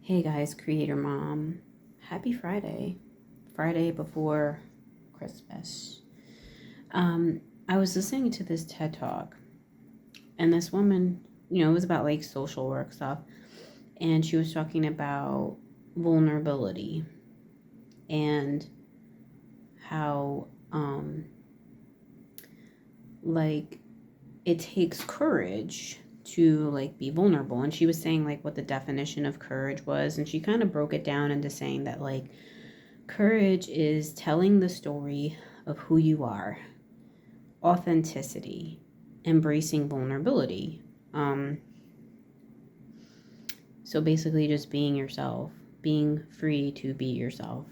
Hey guys, Creator Mom. Happy Friday. Friday before Christmas. I was listening to this TED Talk, and this woman, it was about like social work stuff, and she was talking about vulnerability and how, like, it takes courage to like be vulnerable. And she was saying like what the definition of courage was, and she kind of broke it down into saying that like courage is telling the story of who you are, authenticity, embracing vulnerability. Um, so basically, just being yourself, being free to be yourself.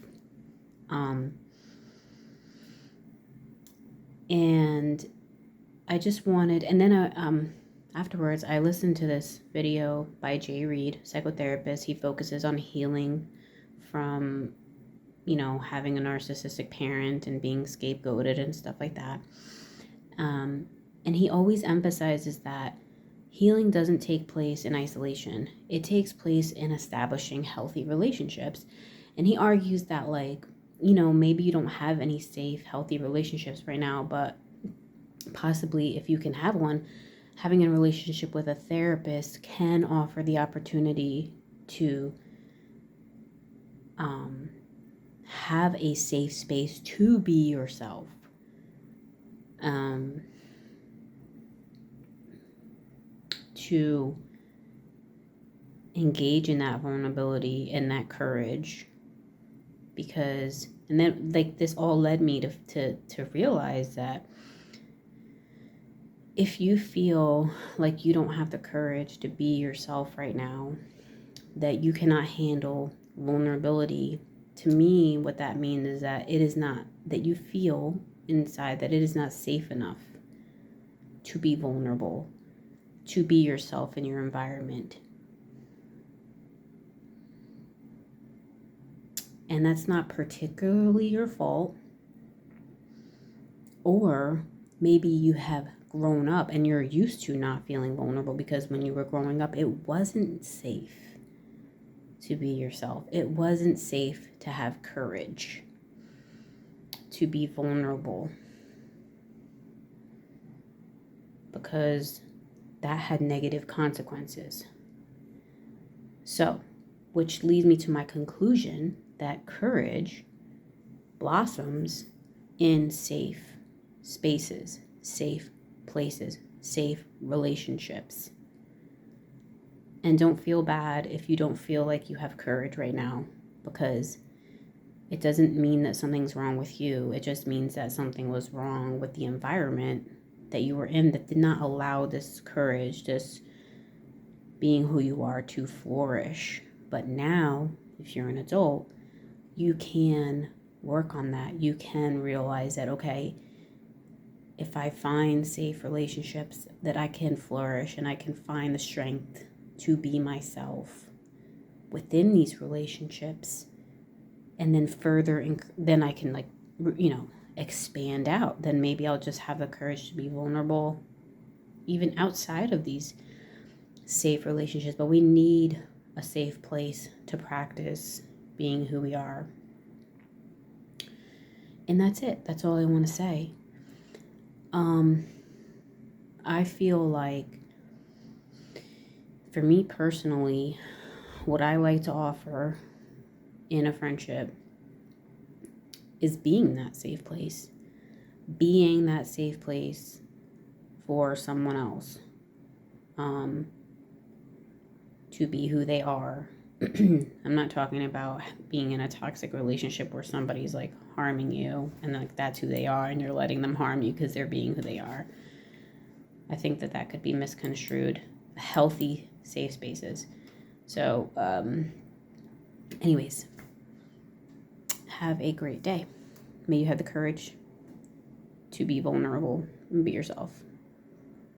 Um, and I just wanted, and then afterwards, I listened to this video by Jay Reed, psychotherapist. He focuses on healing from having a narcissistic parent and being scapegoated and stuff like that. And he always emphasizes that healing doesn't take place in isolation. It takes place in establishing healthy relationships. And he argues that, like, maybe you don't have any safe, healthy relationships right now, but possibly if you can have one, having a relationship with a therapist can offer the opportunity to have a safe space to be yourself. To engage in that vulnerability and that courage, because and then like this all led me to realize that if you feel like you don't have the courage to be yourself right now, that you cannot handle vulnerability, to me what that means is that it is not, that you feel inside that it is not safe enough to be vulnerable, to be yourself in your environment. And that's not particularly your fault. Or maybe you have grown up and you're used to not feeling vulnerable because when you were growing up, it wasn't safe to be yourself. It wasn't safe to have courage, to be vulnerable, because that had negative consequences. So, which leads me to my conclusion that courage blossoms in safe spaces, safe places, safe relationships. And don't feel bad if you don't feel like you have courage right now, because it doesn't mean that something's wrong with you. It just means that something was wrong with the environment that you were in that did not allow this courage, this being who you are, to flourish. But now, if you're an adult, you can work on that. You can realize that, okay, if I find safe relationships, that I can flourish and I can find the strength to be myself within these relationships. And then further, then I can expand out. Then maybe I'll just have the courage to be vulnerable even outside of these safe relationships. But we need a safe place to practice being who we are. And that's it. That's all I want to say. I feel like, for me personally, what I like to offer in a friendship is being that safe place. Being that safe place for someone else. To be who they are. I'm not talking about being in a toxic relationship where somebody's like harming you and like that's who they are and you're letting them harm you because they're being who they are. I think that could be misconstrued. Healthy, safe spaces. So, anyways, have a great day. May you have the courage to be vulnerable and be yourself.